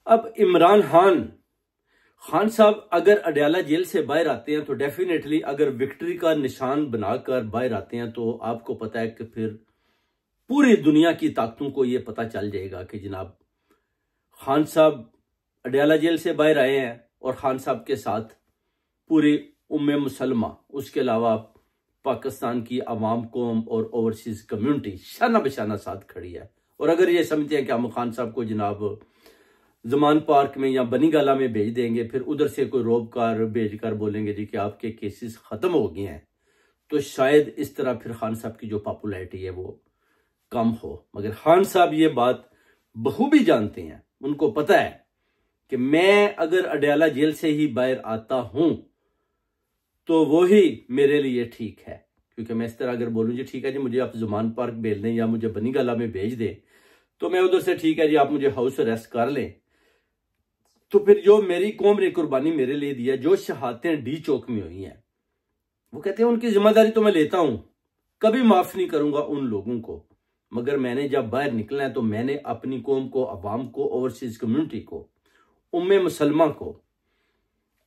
अब इमरान खान साहब अगर अडयाला जेल से बाहर आते हैं तो डेफिनेटली अगर विक्ट्री का निशान बनाकर बाहर आते हैं तो आपको पता है कि फिर पूरी दुनिया की ताकतों को यह पता चल जाएगा कि जनाब खान साहब अडयाला जेल से बाहर आए हैं और खान साहब के साथ पूरी उम्मे मुसलमा, उसके अलावा पाकिस्तान की अवाम, कौम और ओवरसीज कम्युनिटी शाना बशाना साथ खड़ी है। और अगर ये समझते हैं कि हम खान साहब को जनाब जमान पार्क में या बनी गाला में भेज देंगे, फिर उधर से कोई रोबकार भेजकर बोलेंगे जी कि आपके केसेस खत्म हो गए हैं, तो शायद इस तरह फिर खान साहब की जो पॉपुलैरिटी है वो कम हो। मगर खान साहब ये बात बखूबी जानते हैं, उनको पता है कि मैं अगर अडयाला जेल से ही बाहर आता हूं तो वो ही मेरे लिए ठीक है। क्योंकि मैं इस तरह अगर बोलूं जी ठीक है जी मुझे आप जुमान पार्क भेज दें या मुझे बनी गाला में भेज दें, तो मैं उधर से ठीक है जी आप मुझे हाउस अरेस्ट कर लें, तो फिर जो मेरी कौम ने कुर्बानी मेरे लिए दी है, जो शहादतें डी चौक में हुई हैं, वो कहते हैं उनकी जिम्मेदारी तो मैं लेता हूं, कभी माफ नहीं करूंगा उन लोगों को। मगर मैंने जब बाहर निकलना है तो मैंने अपनी कौम को, अवाम को, ओवरसीज कम्युनिटी को, उम्मे मुसलमान को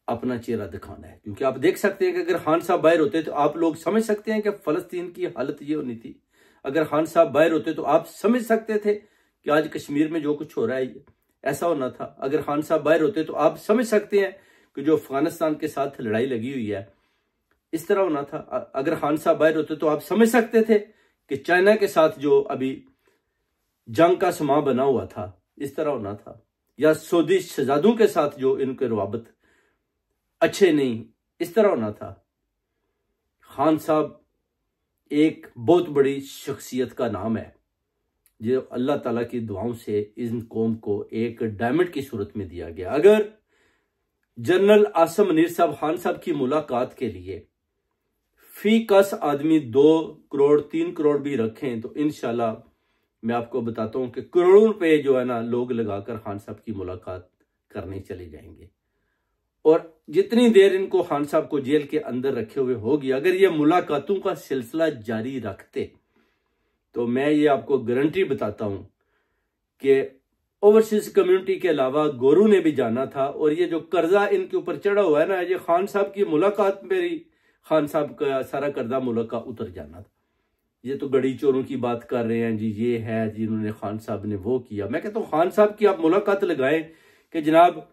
अपना चेहरा दिखाना है। क्योंकि आप देख सकते हैं कि अगर खान साहब बाहर होते तो आप लोग समझ सकते हैं कि फलस्तीन की हालत ये होनी थी। अगर खान साहब बाहर होते तो आप समझ सकते थे कि आज कश्मीर में जो कुछ हो रहा है ऐसा होना था। अगर खान साहब बाहर होते तो आप समझ सकते हैं कि जो अफगानिस्तान के साथ लड़ाई लगी हुई है इस तरह होना था। अगर खान साहब बाहर होते तो आप समझ सकते थे कि चाइना के साथ जो अभी जंग का समा बना हुआ था इस तरह होना था, या सऊदी शहजादों के साथ जो इनके रवाबत अच्छे नहीं इस तरह होना था। खान साहब एक बहुत बड़ी शख्सियत का नाम है जो अल्लाह ताला की दुआओं से इन कौम को एक डायमंड की सूरत में दिया गया। अगर जनरल आसम मुनीर साहब खान साहब की मुलाकात के लिए फी कस आदमी 2 करोड़ 3 करोड़ भी रखें तो इंशाल्लाह मैं आपको बताता हूं कि करोड़ों रुपए जो है ना लोग लगाकर खान साहब की मुलाकात करने चले जाएंगे। और जितनी देर इनको खान साहब को जेल के अंदर रखे हुए होगी, अगर ये मुलाकातों का सिलसिला जारी रखते तो मैं ये आपको गारंटी बताता हूं कि ओवरसीज कम्युनिटी के अलावा गोरू ने भी जाना था और ये जो कर्जा इनके ऊपर चढ़ा हुआ है ना, ये खान साहब की मुलाकात में ही खान साहब का सारा कर्जा मुल्क का उतर जाना था। ये तो गड़ी चोरों की बात कर रहे हैं जी, ये है जिन्होंने खान साहब ने वो किया। मैं कहता हूं खान साहब की आप मुलाकात लगाएं कि जनाब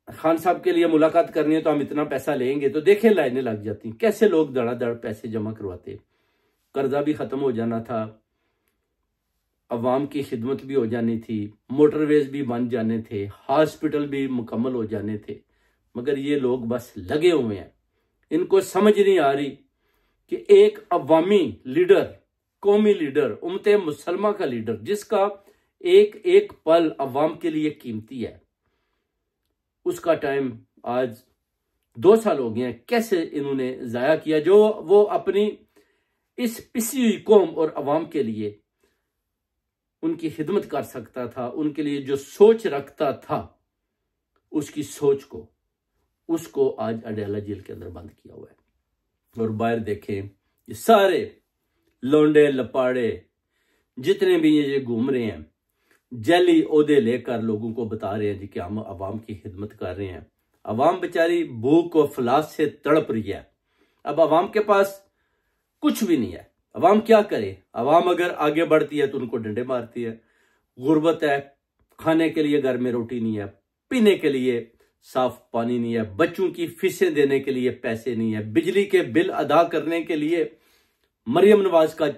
खान साहब के लिए मुलाकात करनी है तो हम इतना पैसा लेंगे, तो देखें लाइनें लग जाती, कैसे लोग धड़ाधड़ पैसे जमा करवाते। कर्जा भी खत्म हो जाना था, अवाम की खिदमत भी हो जानी थी, मोटरवेज भी बन जाने थे, हॉस्पिटल भी मुकम्मल हो जाने थे। मगर ये लोग बस लगे हुए हैं, इनको समझ नहीं आ रही कि एक अवामी लीडर, कौमी लीडर, उम्मते मुसलमान का लीडर, जिसका एक एक पल अवाम के लिए कीमती है, उसका टाइम आज 2 साल हो गए हैं, कैसे इन्होंने जाया किया। जो वो अपनी इस पिसी हुई कौम और अवाम के लिए उनकी खिदमत कर सकता था, उनके लिए जो सोच रखता था, उसकी सोच को उसको आज अडयाला जेल के अंदर बंद किया हुआ है। और बाहर देखें ये सारे लौंडे लपाड़े जितने भी ये घूम रहे हैं, जैली ओहदे लेकर लोगों को बता रहे हैं जी कि हम अवाम की खिदमत कर रहे हैं। अवाम बेचारी भूख और फलास से तड़प रही है। अब अवाम के पास कुछ भी नहीं है, अवाम क्या करे। अवाम अगर आगे बढ़ती है तो उनको डंडे मारती है। गुर्बत है, खाने के लिए घर में रोटी नहीं है, पीने के लिए साफ पानी नहीं है, बच्चों की फीसें देने के लिए पैसे नहीं है, बिजली के बिल अदा करने के लिए मरियम नवाज का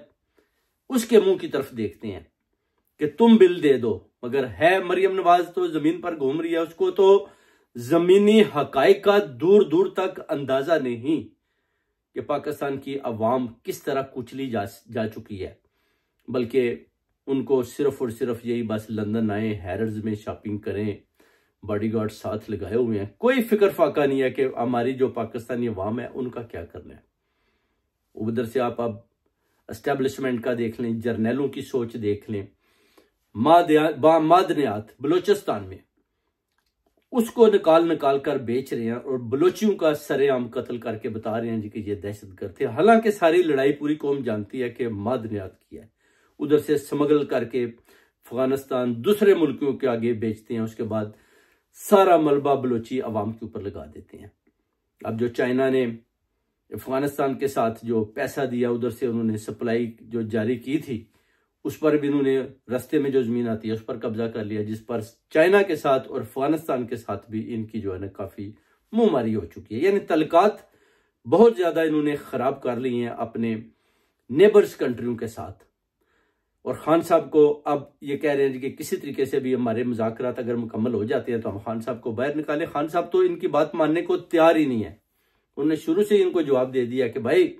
उसके मुंह की तरफ देखते हैं कि तुम बिल दे दो। मगर है मरियम नवाज तो जमीन पर घूम रही है, उसको तो जमीनी हकाइक का दूर दूर तक अंदाजा नहीं कि पाकिस्तान की अवाम किस तरह कुचली जा चुकी है। बल्कि उनको सिर्फ और सिर्फ यही बस लंदन आए, हैरड्स में शॉपिंग करें, बॉडीगार्ड साथ लगाए हुए हैं, कोई फिक्र फाका नहीं है कि हमारी जो पाकिस्तानी अवाम है उनका क्या करना है। उधर से आप अब एस्टेब्लिशमेंट का देख लें, जर्नैलों की सोच देख लें। मादनियात बलोचिस्तान में उसको निकाल कर बेच रहे हैं और बलोचियों का सरेआम कत्ल करके बता रहे हैं जी कि ये दहशतगर्द थे। हालांकि सारी लड़ाई पूरी कौम जानती है कि मादनियात की है। उधर से स्मगल करके अफगानिस्तान दूसरे मुल्कों के आगे बेचते हैं, उसके बाद सारा मलबा बलोची अवाम के ऊपर लगा देते हैं। अब जो चाइना ने अफगानिस्तान के साथ जो पैसा दिया, उधर से उन्होंने सप्लाई जो जारी की थी, उस पर भी उन्होंने रास्ते में जो जमीन आती है उस पर कब्जा कर लिया, जिस पर चाइना के साथ और अफगानिस्तान के साथ भी इनकी जो है ना काफी मुंहमारी हो चुकी है। यानी तल्लुकात बहुत ज्यादा इन्होंने खराब कर लिए हैं अपने नेबर्स कंट्रियों के साथ। और खान साहब को अब ये कह रहे हैं कि किसी तरीके से भी हमारे मुज़ाकरात अगर मुकम्मल हो जाते हैं तो हम खान साहब को बाहर निकालें। खान साहब तो इनकी बात मानने को तैयार ही नहीं है। उन्होंने शुरू से ही इनको जवाब दे दिया कि भाई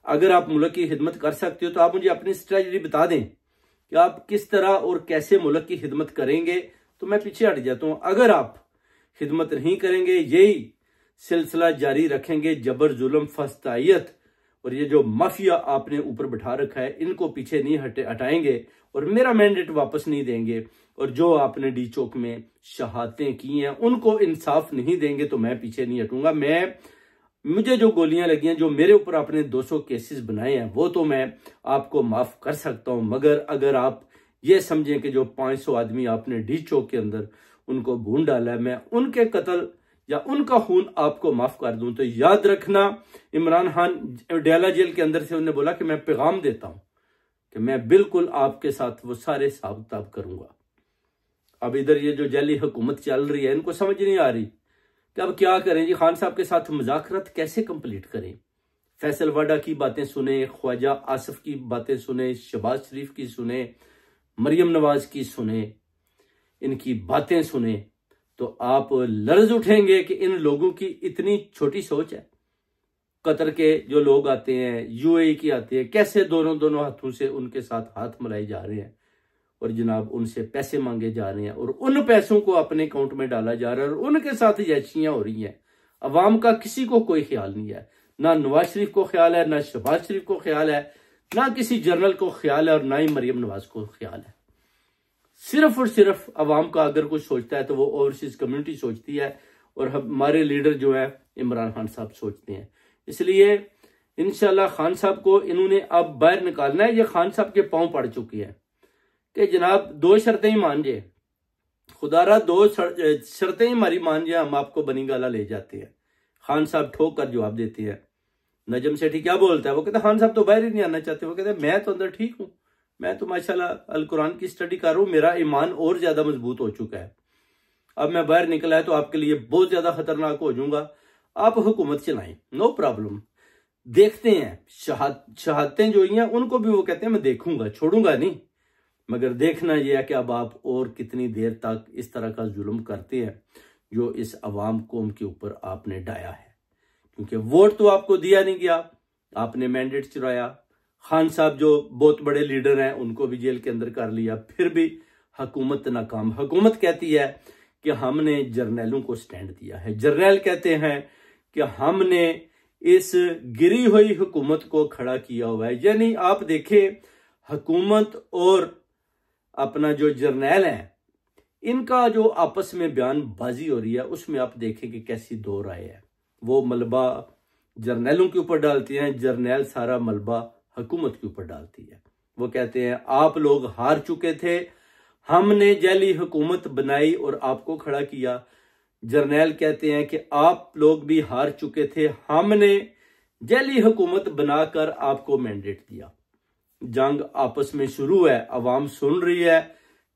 अगर आप मुल्क की खिदमत कर सकते हो तो आप मुझे अपनी स्ट्रेटजी बता दें कि आप किस तरह और कैसे मुल्क की खिदमत करेंगे, तो मैं पीछे हट जाता हूँ। अगर आप खिदमत नहीं करेंगे, यही सिलसिला जारी रखेंगे, जबर जुल्म फस्तायत और ये जो माफिया आपने ऊपर बिठा रखा है, इनको पीछे नहीं हटाएंगे और मेरा मैंडेट वापस नहीं देंगे, और जो आपने डी चौक में शहादतें की हैं उनको इंसाफ नहीं देंगे, तो मैं पीछे नहीं हटूंगा। मुझे जो गोलियां लगी हैं, जो मेरे ऊपर आपने 200 केसेस बनाए हैं, वो तो मैं आपको माफ कर सकता हूं, मगर अगर आप ये समझें कि जो 500 आदमी आपने डी चौक के अंदर उनको भून डाला है, मैं उनके कत्ल या उनका खून आपको माफ कर दूं, तो याद रखना इमरान खान अडयाला जेल के अंदर से उन्होंने बोला कि मैं पैगाम देता हूं कि मैं बिल्कुल आपके साथ वो सारे हिसाब किताब करूंगा। अब इधर ये जो जैली हुकूमत चल रही है, इनको समझ नहीं आ रही कि अब क्या करें जी। खान साहब के साथ मुज़ाकरात कैसे कंप्लीट करें? फैसल वाडा की बातें सुने, ख्वाजा आसिफ की बातें सुने, शहबाज शरीफ की सुने, मरियम नवाज की सुने, इनकी बातें सुने, तो आप लर्ज उठेंगे कि इन लोगों की इतनी छोटी सोच है। कतर के जो लोग आते हैं, यूएई की आते हैं, कैसे दोनों हाथों से उनके साथ हाथ मिलाए जा रहे हैं और जनाब उनसे पैसे मांगे जा रहे हैं और उन पैसों को अपने अकाउंट में डाला जा रहा है और उनके साथ जैशियां हो रही हैं। अवाम का किसी को कोई ख्याल नहीं है, ना नवाज शरीफ को ख्याल है, ना शहबाज शरीफ को ख्याल है, ना किसी जनरल को ख्याल है और ना ही मरियम नवाज को ख्याल है। सिर्फ और सिर्फ अवाम का अगर कुछ सोचता है तो वो ओवरसीज कम्युनिटी सोचती है और हमारे लीडर जो है इमरान खान साहब सोचते हैं। इसलिए इंशाल्लाह खान साहब को इन्होंने अब बाहर निकालना है। ये खान साहब के पांव पड़ चुकी है कि जनाब 2 शर्तें ही मान जाए, खुदारा 2 शर्तें ही हमारी मान जाए, हम आपको बनी गाला ले जाते हैं। खान साहब ठोक कर जवाब देते हैं। नजम सेठी क्या बोलता है? वो कहता है खान साहब तो बाहर ही नहीं आना चाहते। वो कहते हैं मैं तो अंदर ठीक हूं, मैं तो माशाल्लाह अल कुरान की स्टडी कर रहा हूं, मेरा ईमान और ज्यादा मजबूत हो चुका है। अब मैं बाहर निकला है तो आपके लिए बहुत ज्यादा खतरनाक हो जाऊंगा। आप हुकूमत चलाएं, नो प्रॉब्लम, देखते हैं। शहादतें जो हैं उनको भी वो कहते हैं मैं देखूंगा, छोड़ूंगा नहीं, मगर देखना यह है कि अब आप और कितनी देर तक इस तरह का जुल्म करते हैं जो इस अवाम कौम के ऊपर आपने डाया है। क्योंकि वोट तो आपको दिया नहीं गया, आपने मैंडेट चुराया। खान साहब जो बहुत बड़े लीडर हैं उनको भी जेल के अंदर कर लिया, फिर भी हुकूमत नाकाम। हुकूमत कहती है कि हमने जर्नैलों को स्टैंड दिया है, जर्नैल कहते हैं कि हमने इस गिरी हुई हुकूमत को खड़ा किया हुआ है। यानी आप देखें हुकूमत और अपना जो जर्नैल है, इनका जो आपस में बयानबाजी हो रही है, उसमें आप देखें कि कैसी दो राय है। वो मलबा जर्नैलों के ऊपर डालती हैं, जर्नैल सारा मलबा हुकूमत के ऊपर डालती है। वो कहते हैं आप लोग हार चुके थे, हमने जैली हुकूमत बनाई और आपको खड़ा किया। जर्नैल कहते हैं कि आप लोग भी हार चुके थे, हमने जैली हुकूमत बनाकर आपको मैंडेट दिया। जंग आपस में शुरू है, अवाम सुन रही है,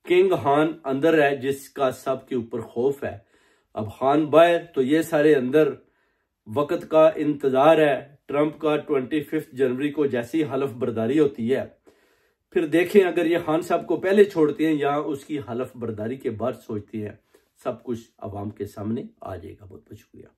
किंग खान अंदर है जिसका सबके ऊपर खौफ है। अब खान बाहर तो ये सारे अंदर, वक्त का इंतजार है। ट्रंप का 25 जनवरी को जैसी हलफ बर्दारी होती है, फिर देखें अगर ये खान साहब को पहले छोड़ते हैं या उसकी हलफ बर्दारी के बाद सोचते हैं, सब कुछ अवाम के सामने आ जाएगा। बहुत बहुत शुक्रिया।